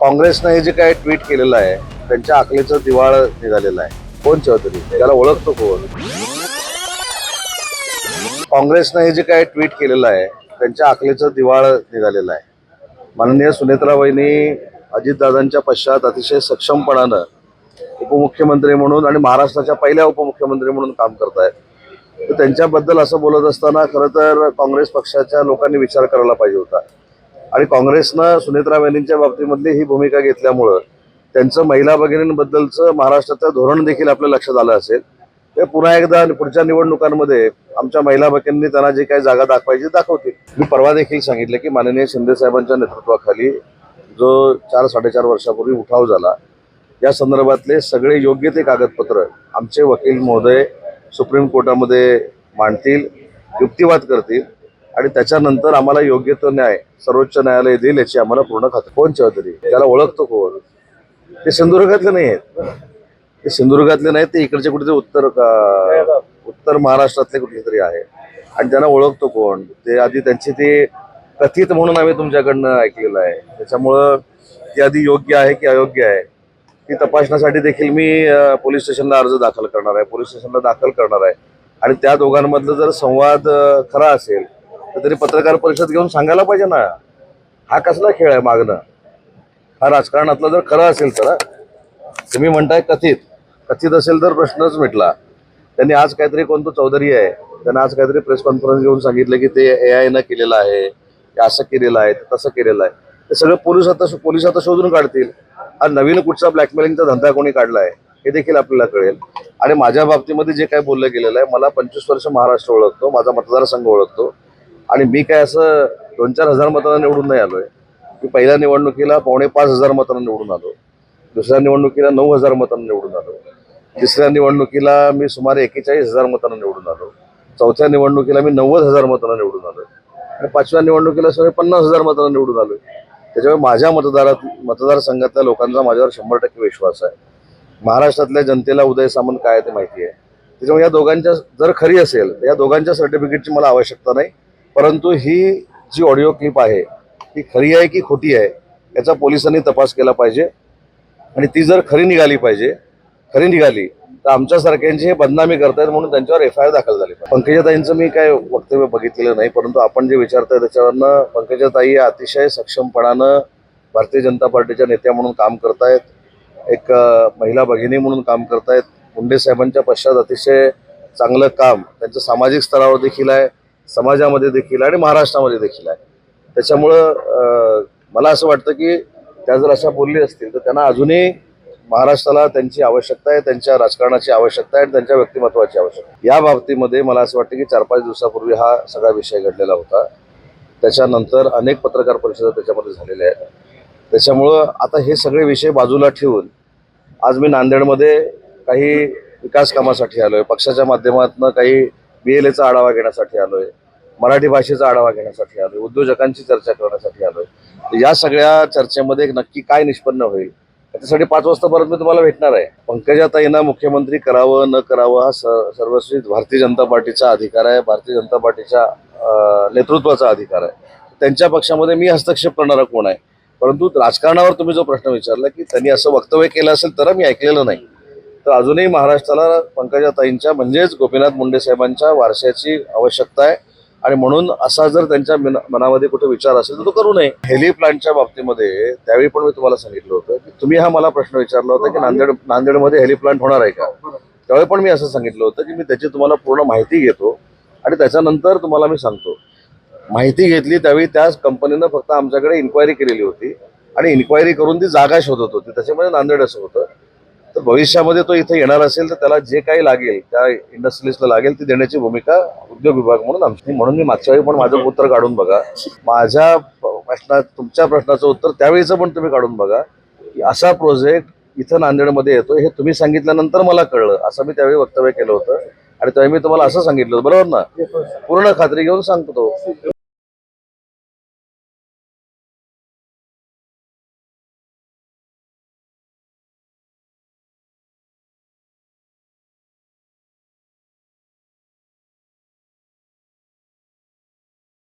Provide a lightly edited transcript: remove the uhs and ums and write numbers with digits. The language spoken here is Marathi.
काँग्रेसनं हे जे काय ट्विट केलेलं आहे त्यांच्या अकलेचं दिवाळ निघालेलं आहे. कोण चौधरी त्याला ओळखतो कोण? काँग्रेसनं हे जे काय ट्विट केलेलं आहे त्यांच्या अकलेचं दिवाळ निघालेलं आहे. माननीय सुनेत्रा वहिनी अजितदादांच्या पश्चात अतिशय सक्षमपणानं उपमुख्यमंत्री म्हणून आणि महाराष्ट्राच्या पहिल्या उपमुख्यमंत्री म्हणून काम करतायत. तर त्यांच्याबद्दल असं बोलत असताना खरं तर काँग्रेस पक्षाच्या लोकांनी विचार करायला पाहिजे होता. आणि काँग्रेसनं सुनेत्रा वहिनींच्या बाबतीमधली ही भूमिका घेतल्यामुळं त्यांचं महिला भगिनींबद्दलचं महाराष्ट्राचं धोरण देखील आपल्या लक्षात आलं असेल. ते पुन्हा एकदा पुढच्या निवडणुकांमध्ये आमच्या महिला भगिनींनी त्यांना जे काही जागा दाखवायची दाखवतील. मी परवा देखील सांगितलं की माननीय शिंदे साहेबांच्या नेतृत्वाखाली जो 4-4.5 वर्षापूर्वी उठाव झाला या संदर्भातले सगळे योग्य ते कागदपत्र आमचे वकील महोदय सुप्रीम कोर्टामध्ये मांडतील, युक्तिवाद करतील आणि त्याच्यानंतर आम्हाला योग्य तो न्याय सर्वोच्च न्यायालय देईल याची आम्हाला पूर्ण खात्री. कोण चौधरी त्याला ओळखतो कोण? ते सिंधुदुर्गातले नाही आहेत, ते सिंधुदुर्गातले नाहीत, ते इकडचे कुठेतरी उत्तर महाराष्ट्रातले कुठले तरी आहे आणि त्यांना ओळखतो कोण? ते आधी त्यांची ते कथित म्हणून आम्ही तुमच्याकडनं ऐकलेलं आहे. त्याच्यामुळं ती आधी योग्य आहे की अयोग्य आहे ती तपासण्यासाठी देखील मी पोलीस स्टेशनला अर्ज दाखल करणार आहे, पोलीस स्टेशनला दाखल करणार आहे. आणि त्या दोघांमधलं जर संवाद खरा असेल तर तरी पत्रकार परिषद घेऊन सांगायला पाहिजे ना. हा कसला खेळ आहे मागणं? हा राजकारणातला जर खरं असेल तर तुम्ही म्हणताय कथित असेल तर प्रश्नच मिटला. त्यांनी आज काहीतरी कोणतं चौधरी आहे त्यांना आज काहीतरी प्रेस कॉन्फरन्स घेऊन सांगितलं की ते AI न केलेलं आहे, असं केलेलं आहे, तसं केलेलं आहे. ते सगळं पोलीस आता शोधून काढतील. हा नवीन कुठचा ब्लॅकमेलिंगचा धंदा कोणी काढलाय हे देखील आपल्याला कळेल. आणि माझ्या बाबतीमध्ये जे काय बोललं गेलेलं आहे, मला 25 वर्ष महाराष्ट्र ओळखतो, माझा मतदारसंघ ओळखतो आणि मी काय असं 2-4 हजार मतांना निवडून नाही आलोय. मी पहिल्या निवडणुकीला 4,500 मतांना निवडून आलो, दुसऱ्या निवडणुकीला 9,000 मतांना निवडून आलो, तिसऱ्या निवडणुकीला मी सुमारे 41,000 मतांना निवडून आलो, चौथ्या निवडणुकीला मी 90,000 मतांना निवडून आलो आणि 5व्या निवडणुकीला सुमारे 50,000 मतांना निवडून आलोय. त्याच्यामुळे माझ्या मतदारसंघातल्या लोकांचा माझ्यावर 100% विश्वास आहे. महाराष्ट्रातल्या जनतेला उदय सामंत काय ते माहिती आहे. त्याच्यामुळे या दोघांच्या जर खरी असेल तर या दोघांच्या सर्टिफिकेटची मला आवश्यकता नाही. परंतु ही जी ऑडिओ क्लिप आहे ती खरी आहे की खोटी आहे याचा पोलिसांनी तपास केला पाहिजे. आणि ती जर खरी निघाली तर आमच्यासारख्यांची हे बदनामी करतायत म्हणून त्यांच्यावर FIR दाखल झाली. पंकजाताईंचं मी काय वक्तव्य बघितलेलं नाही, परंतु आपण जे विचारताय त्याच्यावरनं पंकजाताई अतिशय सक्षमपणानं भारतीय जनता पार्टीच्या नेत्या म्हणून काम करतायत, एक महिला भगिनी म्हणून काम करतायत. मुंडे साहेबांच्या पश्चात अतिशय चांगलं काम त्यांचं सामाजिक स्तरावर देखील आहे, समाजामध्ये देखील आहे आणि महाराष्ट्रामध्ये देखील आहे. त्याच्यामुळं मला असं वाटतं की त्या जर अशा बोलली असतील तर त्यांना अजूनही महाराष्ट्राला त्यांची आवश्यकता आहे, त्यांच्या राजकारणाची आवश्यकता आहे आणि त्यांच्या व्यक्तिमत्वाची आवश्यकता आहे. या बाबतीमध्ये मला असं वाटतं की 4-5 दिवसापूर्वी हा सगळा विषय घडलेला होता. त्याच्यानंतर अनेक पत्रकार परिषदा त्याच्यामध्ये झालेल्या आहेत. त्याच्यामुळं आता हे सगळे विषय बाजूला ठेवून आज मी नांदेडमध्ये काही विकास कामासाठी आलोय, पक्षाच्या माध्यमातून काही BLAचा आढावा घेण्यासाठी आलोय, मराठी भाषेचा आढावा घेण्यासाठी आलोय, उद्योजकांची चर्चा करण्यासाठी आलोय. या सगळ्या चर्चेमध्ये नक्की काय निष्पन्न होईल त्याच्यासाठी 5 वाजता परत मी तुम्हाला भेटणार आहे. पंकजाताईंना मुख्यमंत्री करावं न करावं हा सर्वस्वी भारतीय जनता पार्टीचा अधिकार आहे, भारतीय जनता पार्टीच्या नेतृत्वाचा अधिकार आहे. त्यांच्या पक्षामध्ये मी हस्तक्षेप करणारा कोण आहे? परंतु राजकारणावर तुम्ही जो प्रश्न विचारला की त्यांनी असं वक्तव्य केलं असेल तर मी ऐकलेलं नाही. तर अजूनही महाराष्ट्राला पंकजाताईंच्या म्हणजेच गोपीनाथ मुंडे साहेबांच्या वारशाची आवश्यकता आहे आणि म्हणून असा जर त्यांच्या मनामध्ये कुठे विचार असेल तर तो करू नये. हेली प्लांटच्या बाबतीमध्ये त्यावेळी पण मी तुम्हाला सांगितलं होतं की तुम्ही हा मला प्रश्न विचारला होता की नांदेडमध्ये हेली प्लांट होणार आहे का? त्यावेळी पण मी असं सांगितलं होतं की मी त्याची तुम्हाला पूर्ण माहिती घेतो आणि त्याच्यानंतर तुम्हाला मी सांगतो. माहिती घेतली त्यावेळी त्याच कंपनीनं फक्त आमच्याकडे इन्क्वायरी केलेली होती आणि इन्क्वायरी करून ती जागा शोधत होती, त्याच्यामध्ये नांदेड असं होतं. तर भविष्यामध्ये तो इथे येणार असेल तर त्याला जे काही लागेल त्या इंडस्ट्रीजला लागेल ती देण्याची भूमिका उद्योग विभाग म्हणून आमची. म्हणून मी मागच्या वेळी पण माझं उत्तर काढून बघा, माझ्या तुमच्या प्रश्नाचं उत्तर त्यावेळीचं पण तुम्ही काढून बघा की असा प्रोजेक्ट इथं नांदेडमध्ये येतो हे तुम्ही सांगितल्यानंतर मला कळलं असं मी त्यावेळी वक्तव्य केलं होतं. आणि त्यावेळी मी तुम्हाला असं सांगितलं बरोबर ना, पूर्ण खात्री घेऊन सांगतो.